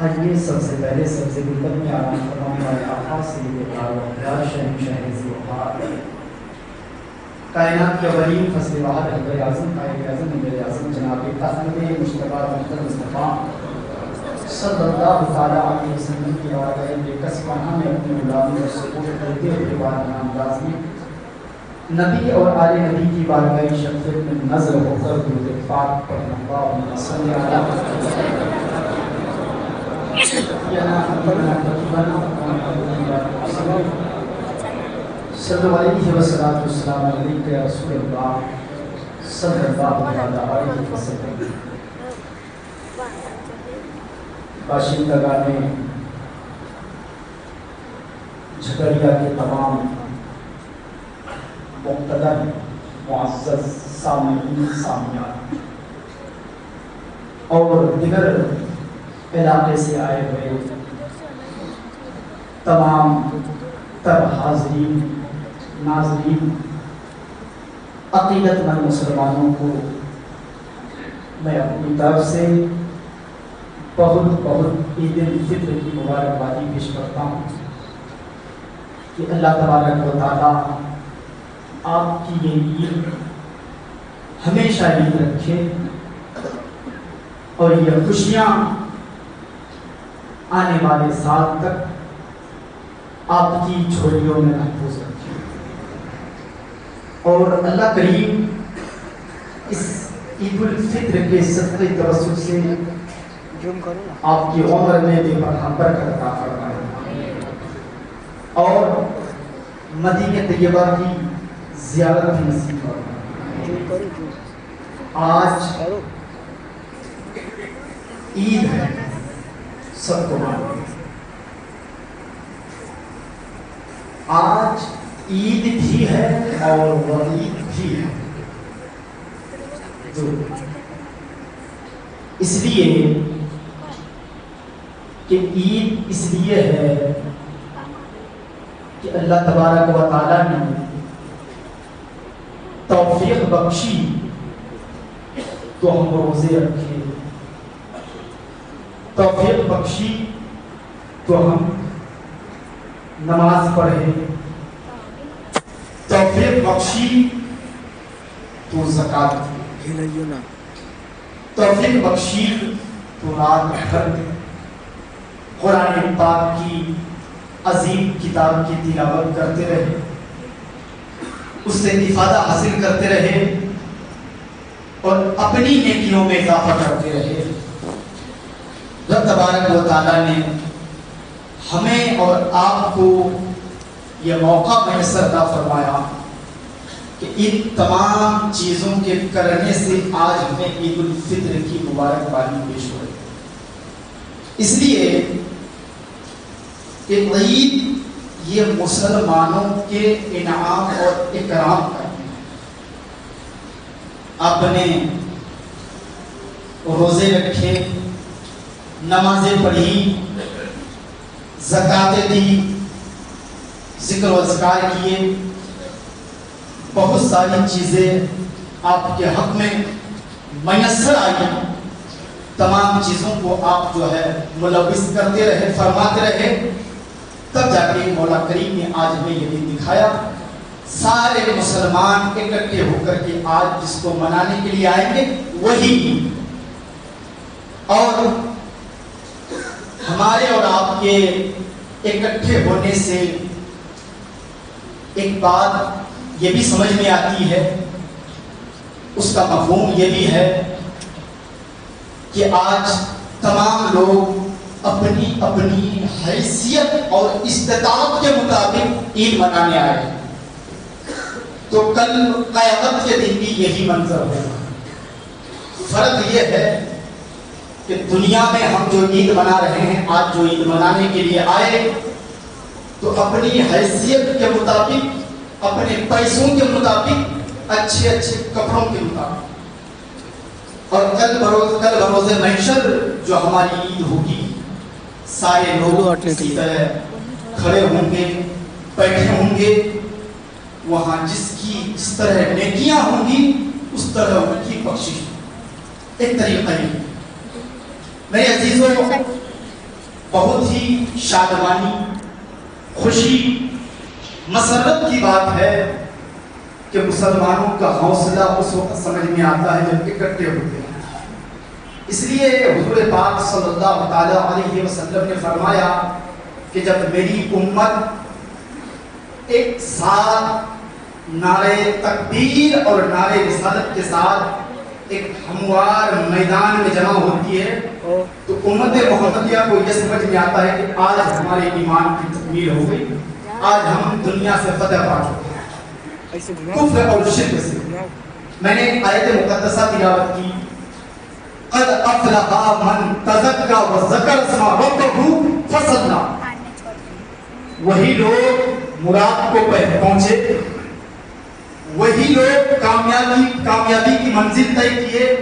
آئیے سب سے پہلے سب سے گلبت میں آرام فرمانے والے آقا سید اعلیٰ شہنشاہ ذوالفقار کائنات کے اولین فصل واحد حضرت اعظم قائد اعظم نبی اعظم جناب احمد مجتبیٰ محمد مصطفیٰ صلی اللہ تعالیٰ علیہ وسلم کی بارگاہ بے کس پناہ میں اپنے غلامی اور سپورٹ کرتے ہوئے بارگاہ انداز میں نبی اور آل نبی کی بارگاہ شفیع میں نظر ہو کر درود پاک پڑھنا اللہم صلی علی صلی علیہ وسلم علیہ رسول اللہ صلی اللہ علیہ وسلم باشندگان جھگڑیا کے تمام مقتدر معزز سامعین سامعات اور دیگر علاقے سے آئے ہوئے تمام تر حاضرین ناظرین عقیدت مند مسلمانوں کو میں اپنی طرف سے بہت عید الفطر کی مبارکبادی پیش کرتا ہوں کہ اللہ تبارک و تعالیٰ آپ کی یہ عید ہمیشہ عید رکھے اور یہ خوشیاں آنے والے سال تک آپ کی جھولیوں میں محفوظ رکھے اور اللہ کریم اس عید الفطر کے صدقے توسل سے آپ کی عمر میں بے پناہ برکت عطا فرمائے اور مدینہ طیبہ کی زیارت نصیب فرمائے۔ آج عید ہے، سب کو معلوم ہے، آج عید بھی ہے اور وعید بھی ہے، اس لیے کہ عید اس لیے ہے کہ اللہ تبارک و تعالیٰ نے توفیق بخشی تو ہم روزے رکھے، توفیق بخشی تو ہم نماز پڑھے، توفیق بخشی تو زکوٰۃ دی، توفیق بخشی تو رات بھر قرآن پاک کی عظیم کتاب کی تلاوت کرتے رہے، اس سے افادہ حاصل کرتے رہے اور اپنی نیکیوں میں اضافہ کرتے رہے۔ رب تبارک و تعالیٰ نے ہمیں اور آپ کو یہ موقع میسر عطا فرمایا کہ ان تمام چیزوں کے کرنے سے آج ہمیں عید الفطر کی مبارکبادی پیش ہو رہی ہے۔ اس لیے کہ عید یہ مسلمانوں کے انعام اور اکرام کا ہے۔ آپ نے روزے رکھے، نمازیں پڑھی، زکاتیں دی، ذکر و اذکار کیے، بہت ساری چیزیں آپ کے حق میں میسر آئی، تمام چیزوں کو آپ جو ہے ملوث کرتے رہے، فرماتے رہے، تب جا کے مولا کریم نے آج ہمیں یہ دن دکھایا۔ سارے مسلمان اکٹھے ہو کر کے آج جس کو منانے کے لیے آئیں گے وہی، اور ہمارے اور آپ کے اکٹھے ہونے سے ایک بات یہ بھی سمجھ میں آتی ہے، اس کا مفہوم یہ بھی ہے کہ آج تمام لوگ اپنی اپنی حیثیت اور استطاعت کے مطابق عید منانے آئے، تو کل قیامت کے دن بھی یہی منظر ہوگا۔ فرق یہ ہے کہ دنیا میں ہم جو عید منا رہے ہیں، آج جو عید منانے کے لیے آئے تو اپنی حیثیت کے مطابق، اپنے پیسوں کے مطابق، اچھے اچھے کپڑوں کے مطابق، اور کل بروز محشر جو ہماری عید ہوگی، سارے لوگ اسی طرح کھڑے ہوں گے، بیٹھے ہوں گے، وہاں جس طرح نیکیاں ہوں گی اس طرح ان کی بخشش ایک طریقہ ہی۔ میرے عزیزوں، بہت ہی شادمانی، خوشی، مسرت کی بات ہے کہ مسلمانوں کا حوصلہ اس وقت سمجھ میں آتا ہے جب اکٹھے ہوتے ہیں۔ اس لیے حضور پاک صلی اللہ تعالی علیہ وسلم نے فرمایا کہ جب میری امت ایک ساتھ نعرے تکبیر اور نعرے رسالت کے ساتھ ایک ہموار میدان میں جمع ہوتی ہے تو امت محمدیہ کو یہ سمجھ میں آتا ہے کہ آج ہمارے ایمان کی تکمیل ہو گئی، آج ہم دنیا سے فتح پا چکے ہیں کفر اور شرک سے۔ میں نے آیت مقدسہ تلاوت کی، قد افلح من تزکا وذکر اسم ربہ فصلی، وہی لوگ مراد کو پہنچے، وہی لوگ کامیابی کی منزل طے کیے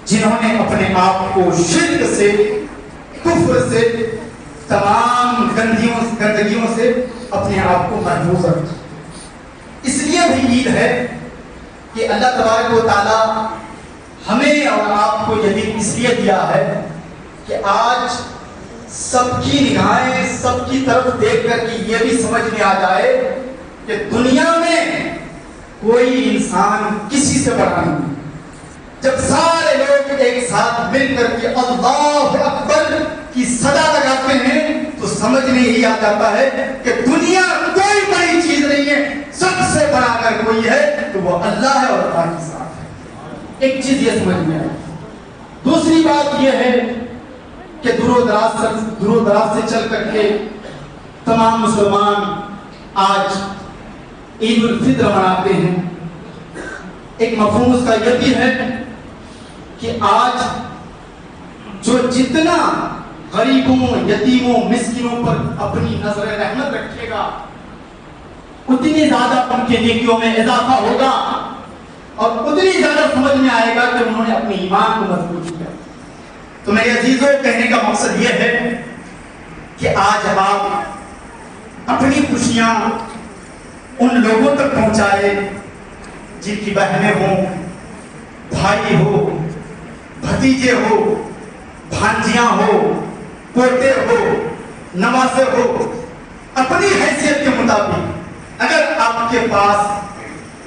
جنہوں نے اپنے آپ کو شرک سے، کفر سے، تمام گندگیوں سے اپنے آپ کو محفوظ رکھا۔ اس لیے بھی عید ہے کہ اللہ تبارک و تعالی ہمیں اور آپ کو یہ دن اس لیے دیا ہے کہ آج سب کی نگاہیں سب کی طرف دیکھ کر کے یہ بھی سمجھ میں آ جائے کہ دنیا میں کوئی انسان کسی سے بڑا نہیں۔ جب سارے لوگ ایک ساتھ مل کر کے اللہ اکبر کی صدا لگاتے ہیں تو سمجھ میں ہی آ جاتا ہے کہ دنیا کوئی بڑی چیز نہیں ہے، سب سے بڑا اگر کوئی ہے تو وہ اللہ ہے اور اللہ کے ساتھ ہے۔ ایک چیز یہ سمجھ میں آئی۔ دوسری بات یہ ہے کہ دور و دراز سے چل کر کے تمام مسلمان آج عید الفطر مناتے ہیں۔ ایک مفہوم اس کا یہ بھی ہے کہ آج جو جتنا غریبوں، یتیموں، مسکینوں پر اپنی نظر رحمت رکھے گا اتنی زیادہ ان کے نیکیوں میں اضافہ ہوگا اور اتنی زیادہ سمجھ میں آئے گا کہ انہوں نے اپنے ایمان کو مضبوط کیا۔ تو میرے عزیزوں، کہنے کا مقصد یہ ہے کہ آج آپ اپنی خوشیاں ان لوگوں تک پہنچائے جن کی بہنیں ہوں، بھائی ہو، بھتیجے ہو، بھانجیاں ہو، پوتے ہو، نواسے ہو۔ اپنی حیثیت کے مطابق اگر آپ کے پاس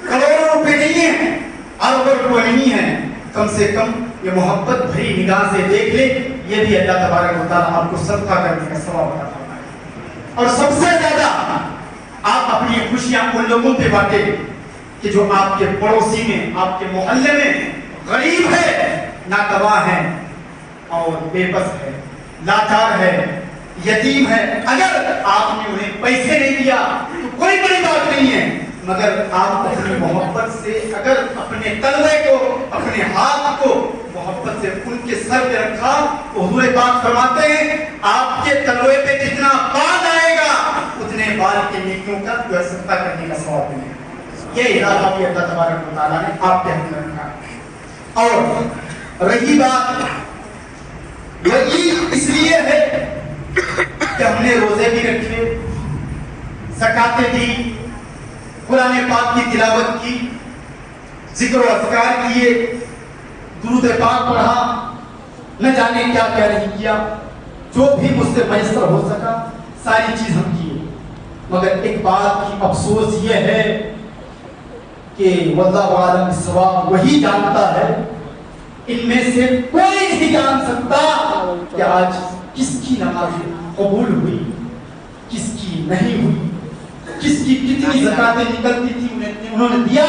کروڑوں روپے نہیں ہیں، اربوں روپے نہیں ہیں، کم سے کم یہ محبت بھری نگاہ سے دیکھ لے، یہ بھی اللہ تبارک و تعالیٰ آپ کو صدقہ کرنے کا ثواب عطا فرمائے۔ اور سب سے زیادہ آپ اپنی خوشیاں ان لوگوں پہ بانٹیں کہ جو آپ کے پڑوسی میں، آپ کے محلے میں غریب ہے، ناتواں ہے اور بے بس ہے، لاچار ہے، یتیم ہے۔ اگر آپ نے انہیں پیسے نہیں دیا تو کوئی بڑی بات نہیں ہے، مگر آپ اپنی محبت سے اگر اپنے تلوے کو، اپنے ہاتھ کو محبت سے ان کے سر پہ رکھا تو حضور پاک فرماتے ہیں آپ کے تلوے پہ جتنا بال آئے گا اتنے بال کے نیکیوں کا جو ہے صدقہ کرنے کا ثواب ملے گا۔ یہ ارادہ بھی اللہ تبارک و تعالیٰ نے آپ کے حق میں رکھا۔ اور رہی بات یہ عید اس لیے ہے کہ ہم نے روزے بھی رکھے، زکاتیں دی، قرآن پاک کی تلاوت کی، ذکر و اذکار کیے، درود پاک پڑھا، نہ جانے کیا کیا نہیں کیا، جو بھی مجھ سے میسر ہو سکا ساری چیز ہم کیے۔ مگر ایک بات کی افسوس یہ ہے کہ واللہ عالم بالصواب، وہی جانتا ہے، ان میں سے کوئی نہیں جان سکتا کہ آج کس کی نماز قبول ہوئی، کس کی نہیں ہوئی، کس کی کتنی زکاتیں نکلتی تھی انہوں نے دیا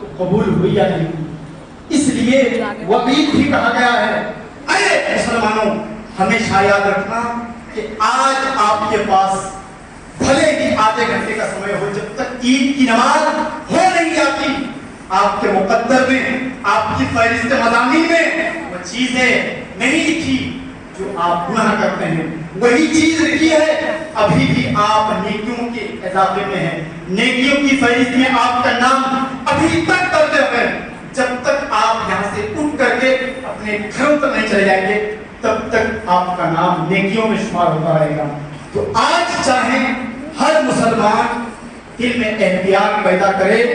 تو قبول ہوئی یا نہیں ہوئی۔ اس لیے وعید بھی کہا گیا ہے، اے مسلمانوں ہمیشہ یاد رکھنا کہ آج آپ کے پاس بھلے ہی آدھے گھنٹے کا سمے ہو، جب تک عید کی نماز ہو نہیں جاتی آپ کے مقدر میں، آپ کی فہرست مضامین میں وہ چیزیں نہیں لکھی جو آپ گناہ کرتے ہیں، وہی چیز لکھی ہے ابھی بھی آپ نیکیوں کے اضافے میں ہیں، نیکیوں کی فہرست میں آپ کا نام ابھی تک درج ہے۔ جب تک آپ یہاں سے اٹھ کر کے اپنے گھروں تک نہیں چلے جائیں گے تب تک آپ کا نام نیکیوں میں شمار ہوتا رہے گا۔ تو آج چاہیں ہر مسلمان دل میں احتیاط پیدا کرے